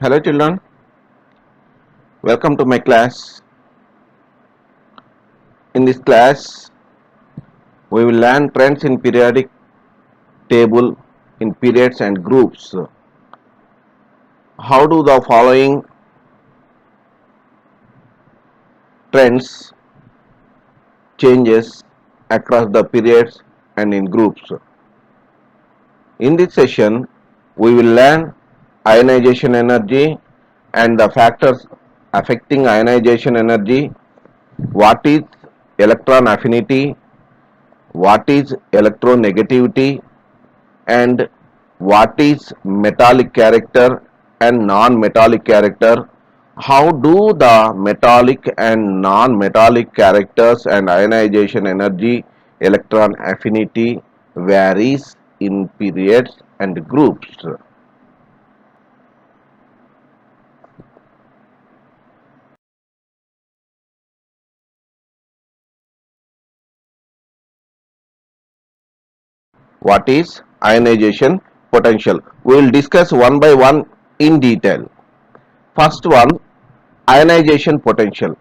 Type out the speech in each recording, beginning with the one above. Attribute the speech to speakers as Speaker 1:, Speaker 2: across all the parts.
Speaker 1: Hello children, welcome to my class. In this class, we will learn trends in periodic table in periods and groups. How do the following trends changes across the periods and in groups? In this session, we will learn ionization energy and the factors affecting ionization energy, what is electron affinity, what is electronegativity, and what is metallic character and non-metallic character. How do the metallic and non-metallic characters and ionization energy, electron affinity varies in periods and groups? What is ionization potential? We will discuss one by one in detail. First one, ionization potential.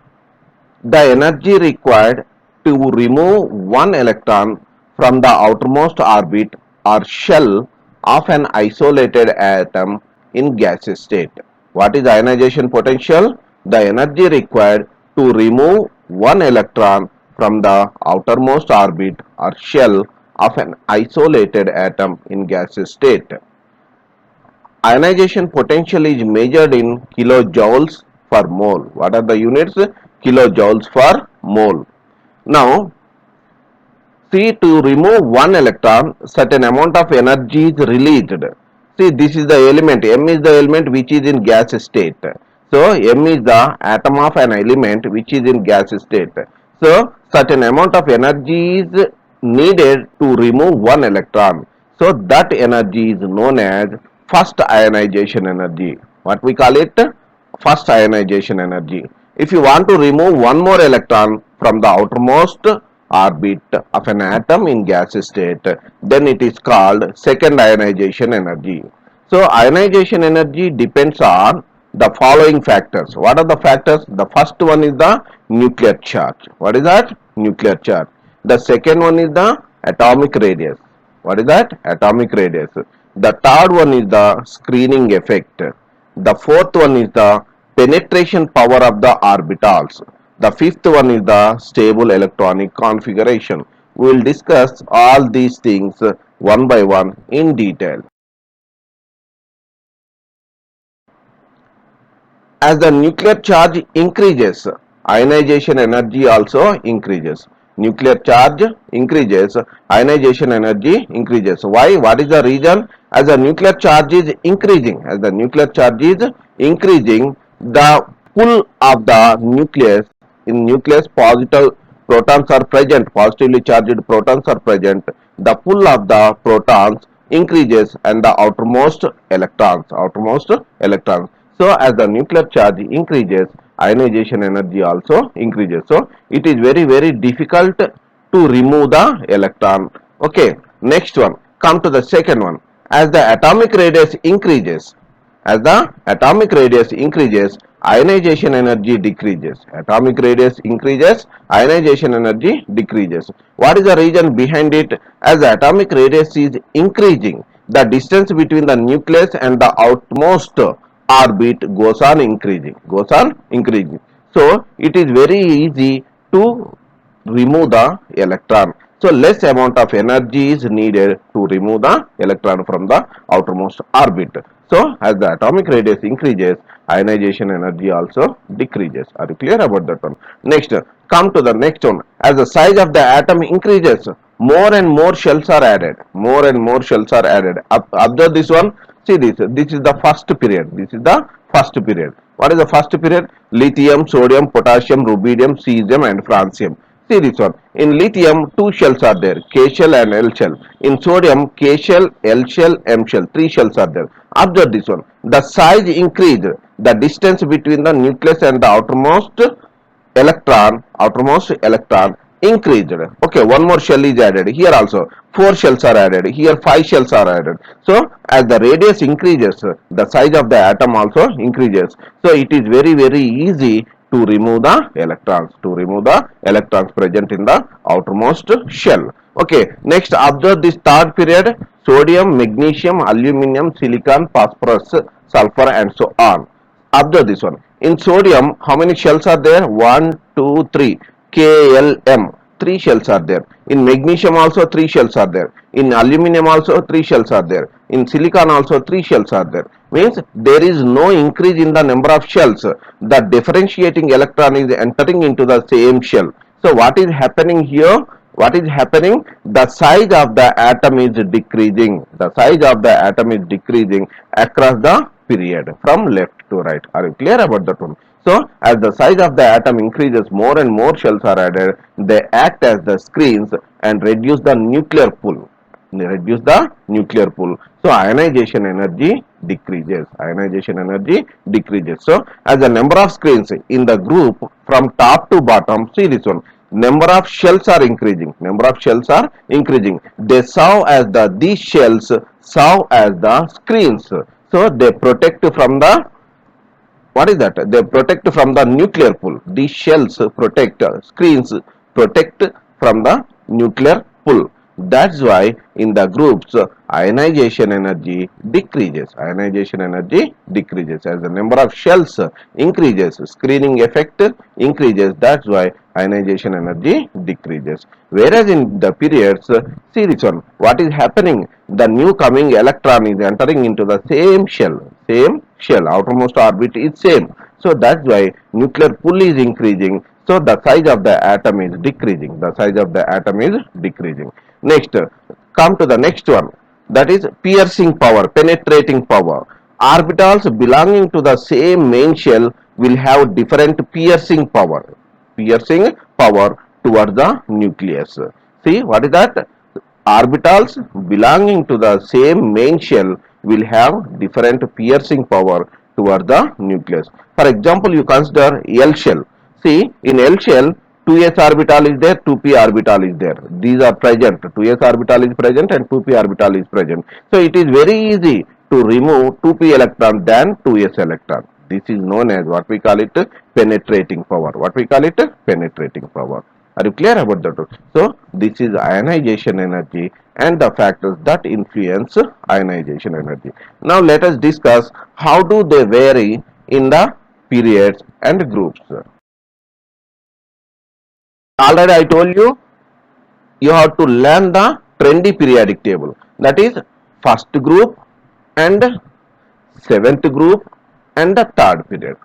Speaker 1: The energy required to remove one electron from the outermost orbit or shell of an isolated atom in gaseous state. What is ionization potential? The energy required to remove one electron from the outermost orbit or shell of an isolated atom in gaseous state. Ionization potential is measured in kilojoules per mole. What are the units? Kilojoules per mole. Now, see, to remove one electron, certain amount of energy is released. See, this is the element. M is the element which is in gas state. So, M is the atom of an element which is in gas state. So, certain amount of energy is needed to remove one electron. So, that energy is known as first ionization energy. What we call it? First ionization energy. If you want to remove one more electron from the outermost orbit of an atom in gas state, then it is called second ionization energy. So, ionization energy depends on the following factors. What are the factors? The first one is the nuclear charge. What is that? Nuclear charge. The second one is the atomic radius. What is that? Atomic radius. The third one is the screening effect. The fourth one is the penetration power of the orbitals. The fifth one is the stable electronic configuration. We will discuss all these things one by one in detail. As the nuclear charge increases, ionization energy also increases. Nuclear charge increases, ionization energy increases. Why? What is the reason? As the nuclear charge is increasing, the pull of the nucleus, in nucleus positive protons are present, positively charged protons are present. The pull of the protons increases and the outermost electrons. So, as the nuclear charge increases, ionization energy also increases. So, it is very difficult to remove the electron. Okay, next one. Come to the second one. As the atomic radius increases, ionization energy decreases. Atomic radius increases, ionization energy decreases. What is the reason behind it? As the atomic radius is increasing, the distance between the nucleus and the outmost orbit goes on increasing. So, it is very easy to remove the electron. So, less amount of energy is needed to remove the electron from the outermost orbit. So, as the atomic radius increases, ionization energy also decreases. Are you clear about that one? Next, come to the next one. As the size of the atom increases, more and more shells are added. Observe this one. See this. This is the first period. What is the first period? Lithium, sodium, potassium, rubidium, cesium, and francium. See this one. In lithium, two shells are there, K shell and L shell. In sodium, K shell, L shell, M shell. Three shells are there. Observe this one. The size increased. The distance between the nucleus and the outermost electron increased. Okay, one more shell is added. Here also 4 shells are added. Here 5 shells are added. So as the radius increases, the size of the atom also increases. So it is very easy to remove the electrons, present in the outermost shell. Okay, next observe this third period: sodium, magnesium, aluminum, silicon, phosphorus, sulfur, and so on. Observe this one. In sodium, how many shells are there? 1, 2, 3. KLM. 3 shells are there. In magnesium also 3 shells are there. In aluminum also 3 shells are there. In silicon also 3 shells are there. Means there is no increase in the number of shells. The differentiating electron is entering into the same shell. So what is happening here? What is happening? The size of the atom is decreasing. The size of the atom is decreasing across the period from left to right. Are you clear about that one? So as the size of the atom increases, more and more shells are added. They act as the screens and reduce the nuclear pull. So ionization energy decreases. So as the number of screens in the group from top to bottom, see this one, number of shells are increasing. They serve as these shells serve as the screens. So they protect from the, what is that? They protect from the nuclear pull. These shells protect, screens protect from the nuclear pull. That's why in the groups ionization energy decreases. As the number of shells increases, screening effect increases. That's why ionization energy decreases. Whereas in the periods, see this one, what is happening? The new coming electron is entering into the same shell, outermost orbit is same. So that's why nuclear pull is increasing. So the size of the atom is decreasing. Next, come to the next one. That is piercing power, penetrating power. Orbitals belonging to the same main shell will have different piercing power. Towards the nucleus. See, what is that? Orbitals belonging to the same main shell will have different piercing power toward the nucleus. For example, you consider L shell. See, in L shell, 2s orbital is there, 2p orbital is there. These are present. 2s orbital is present and 2p orbital is present. So it is very easy to remove 2p electron than 2s electron. This is known as, what we call it, penetrating power. Are you clear about that? So this is ionization energy and the factors that influence ionization energy. Now let us discuss how do they vary in the periods and groups. Already I told you, you have to learn the trendy periodic table. That is first group and seventh group and the third period.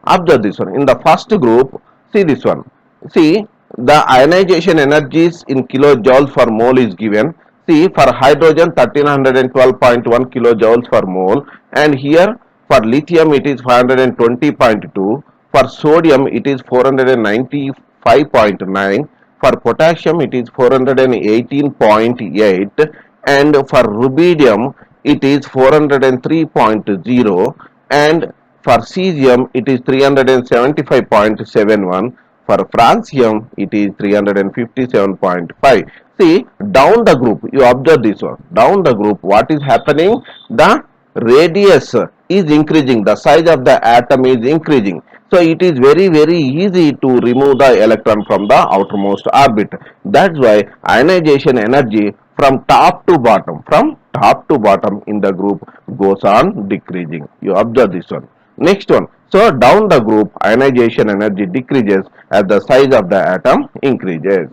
Speaker 1: Observe this one. In the first group, see this one. See, the ionization energies in kilojoules per mole is given. See, for hydrogen 1312.1 kilojoules per mole, and here for lithium it is 520.2, for sodium it is 495.9, for potassium it is 418.8, and for rubidium it is 403.0, and for cesium it is 375.71, for francium it is 357.5. See, down the group, you observe this one. Down the group, what is happening? The radius is increasing, the size of the atom is increasing. So it is very easy to remove the electron from the outermost orbit. That's why ionization energy from top to bottom in the group goes on decreasing. You observe this one. Next one. So down the group, ionization energy decreases as the size of the atom increases.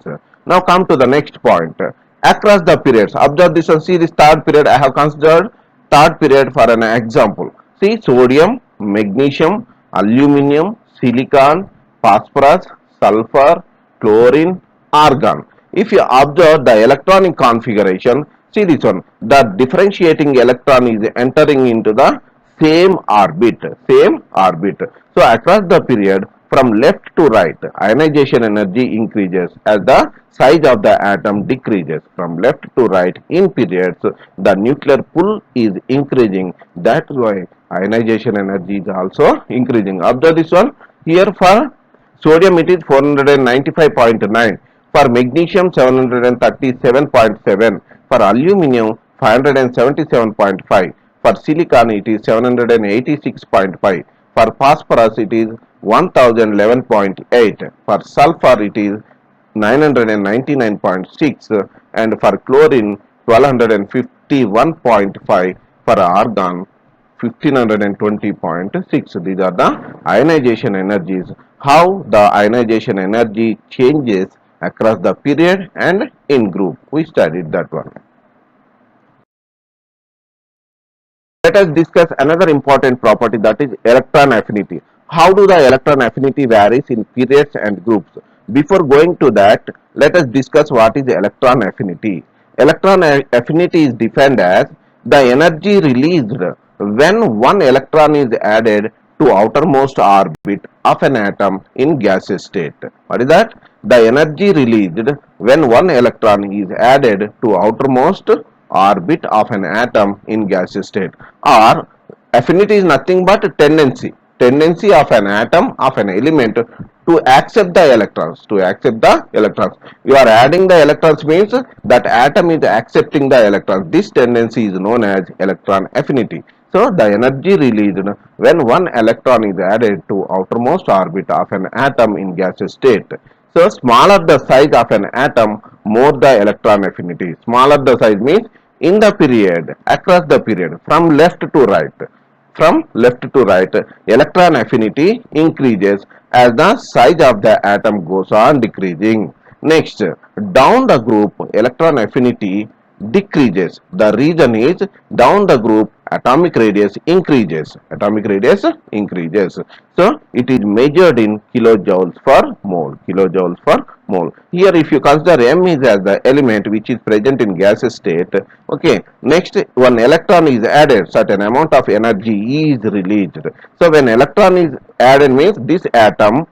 Speaker 1: Now come to the next point. Across the periods, observe this one. See this third period. I have considered third period for an example. See, sodium, magnesium, aluminum, silicon, phosphorus, sulfur, chlorine, argon. If you observe the electronic configuration, see this one. The differentiating electron is entering into the same orbit. So across the period from left to right, ionization energy increases as the size of the atom decreases. From left to right in periods, the nuclear pull is increasing. That's why ionization energy is also increasing. Observe this one. Here for Sodium it is 495.9. For magnesium 737.7. For aluminium 577.5. For silicon it is 786.5. For phosphorus it is 1011.8. For sulfur it is 999.6, and for chlorine 1251.5. For argon 1520.6. These are the ionization energies. How the ionization energy changes across the period and in group. We studied that one. Let us discuss another important property, that is electron affinity. How do the electron affinity varies in periods and groups? Before going to that, let us discuss what is electron affinity. Electron affinity is defined as the energy released when one electron is added to outermost orbit of an atom in gaseous state. What is that? The energy released when one electron is added to outermost orbit of an atom in gaseous state. Or affinity is nothing but tendency of an atom, of an element, to accept the electrons. You are adding the electrons means that atom is accepting the electrons. This tendency is known as electron affinity. So the energy released when one electron is added to outermost orbit of an atom in gaseous state. So smaller the size of an atom, more the electron affinity. Smaller the size means in the period, across the period, from left to right. From left to right, electron affinity increases as the size of the atom goes on decreasing. Next, down the group, electron affinity decreases. The reason is down the group atomic radius increases. Atomic radius increases. So it is measured in kilojoules per mole. Kilojoules per mole. Here if you consider M is as the element which is present in gaseous state. Okay. Next, one electron is added, certain amount of energy E is released. So when electron is added means this atom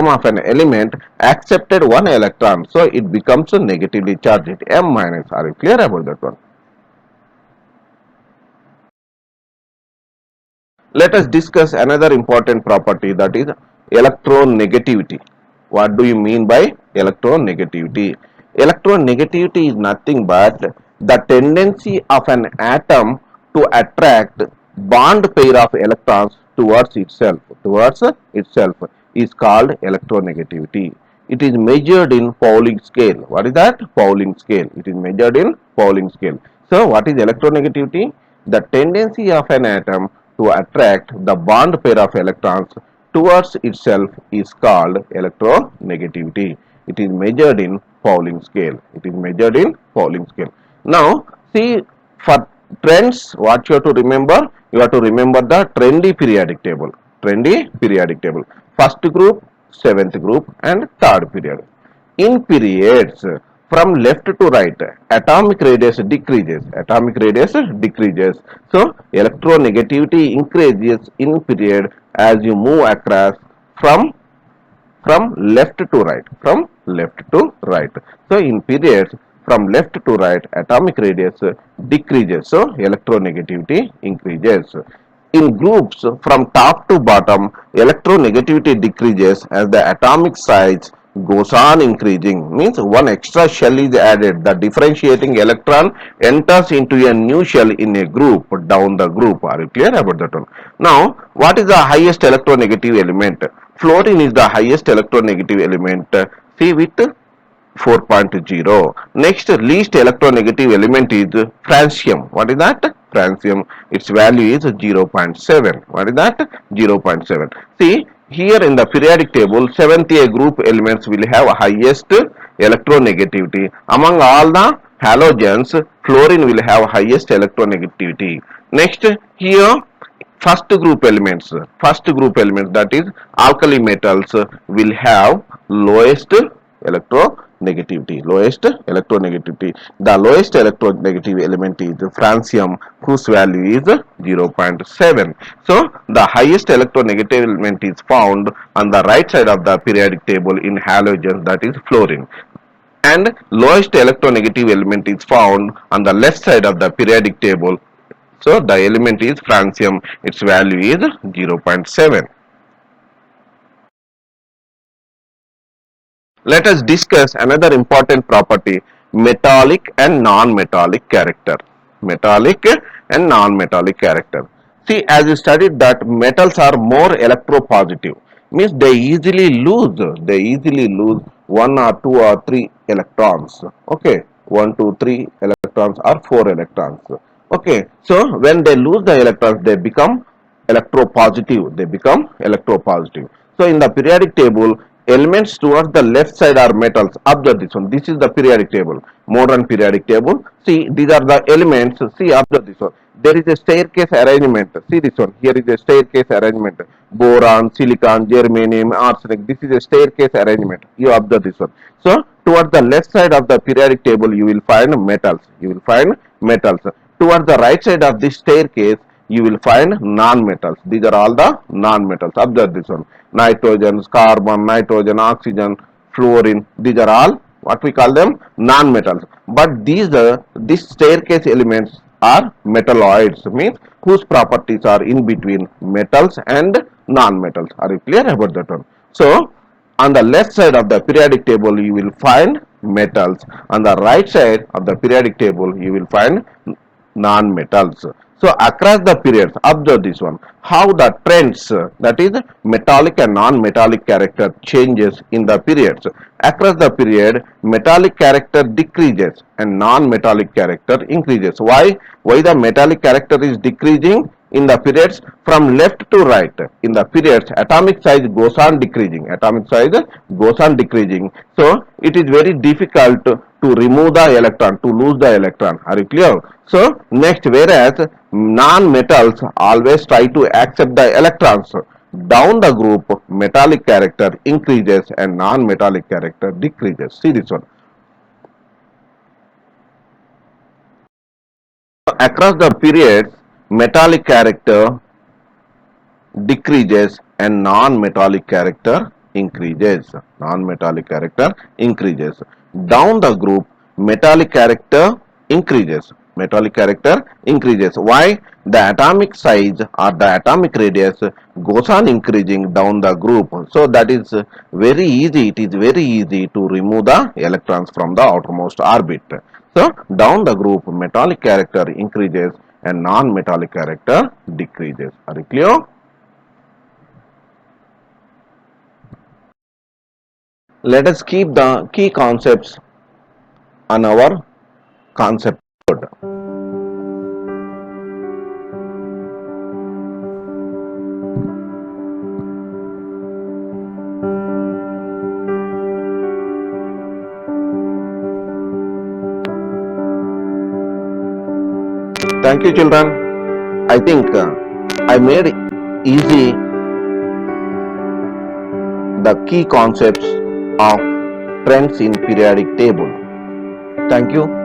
Speaker 1: of an element accepted one electron, so it becomes negatively charged, M minus. Are you clear about that one? Let us discuss another important property, that is electronegativity. What do you mean by electronegativity? Electronegativity is nothing but the tendency of an atom to attract bond pair of electrons towards itself is called electronegativity. It is measured in Pauling scale. What is that? Pauling scale. It is measured in Pauling scale. So what is electronegativity? The tendency of an atom to attract the bond pair of electrons towards itself is called electronegativity. It is measured in Pauling scale. It is measured in Pauling scale. Now, see, for trends, what you have to remember? You have to remember the trendy periodic table. Trendy periodic table. First group, seventh group, and third period. In periods from left to right, atomic radius decreases. Atomic radius decreases. So electronegativity increases in period as you move across from left to right. From left to right. So in periods from left to right, atomic radius decreases. So electronegativity increases. In groups from top to bottom, electronegativity decreases as the atomic size goes on increasing. Means one extra shell is added. The differentiating electron enters into a new shell in a group down the group. Are you clear about that one? Now, what is the highest electronegative element? Fluorine is the highest electronegative element. See with 4.0. Next, least electronegative element is francium. What is that? Francium. Its value is 0.7. What is that? 0.7. See, here in the periodic table, 7th A group elements will have highest electronegativity. Among all the halogens, fluorine will have highest electronegativity. Next, here first group elements, that is alkali metals, will have lowest electronegativity. The lowest electronegative element is francium, whose value is 0.7. So the highest electronegative element is found on the right side of the periodic table in halogens, that is fluorine, and lowest electronegative element is found on the left side of the periodic table. So the element is francium, its value is 0.7. Let us discuss another important property, metallic and non-metallic character. Metallic and non-metallic character. See, as we studied that metals are more electropositive, means they easily lose one or two or three electrons. Okay, one, two, three electrons or four electrons. Okay, so when they lose the electrons, they become electropositive. They become electropositive. So in the periodic table, elements towards the left side are metals. Observe this one. This is the periodic table, modern periodic table. See, these are the elements. See, observe this one. There is a staircase arrangement. See this one. Here is a staircase arrangement. Boron, silicon, germanium, arsenic. This is a staircase arrangement. You observe this one. So towards the left side of the periodic table, you will find metals. You will find metals. Towards the right side of this staircase, you will find non-metals. These are all the non-metals. Observe this one. Nitrogen, carbon, nitrogen, oxygen, fluorine. These are all what we call them non-metals. But these staircase elements are metalloids, means whose properties are in between metals and non-metals. Are you clear about that one? So on the left side of the periodic table you will find metals. On the right side of the periodic table you will find non-metals. So across the periods, observe this one, how the trends, that is metallic and non-metallic character changes in the periods. Across the period, metallic character decreases and non-metallic character increases. Why the metallic character is decreasing? In the periods from left to right, in the periods atomic size goes on decreasing. Atomic size goes on decreasing. So it is very difficult to remove the electron, to lose the electron. Are you clear? So next, whereas non-metals always try to accept the electrons, down the group metallic character increases and non-metallic character decreases. See this one. Across the periods, metallic character decreases and non-metallic character increases. Non-metallic character increases. Down the group, metallic character increases. Metallic character increases. Why? The atomic size or the atomic radius goes on increasing down the group. So that is very easy. It is very easy to remove the electrons from the outermost orbit. So down the group, metallic character increases and non-metallic character decreases. Are you clear? Let us keep the key concepts on our concept board. Thank you, children. I think I made easy the key concepts of trends in periodic table. Thank you.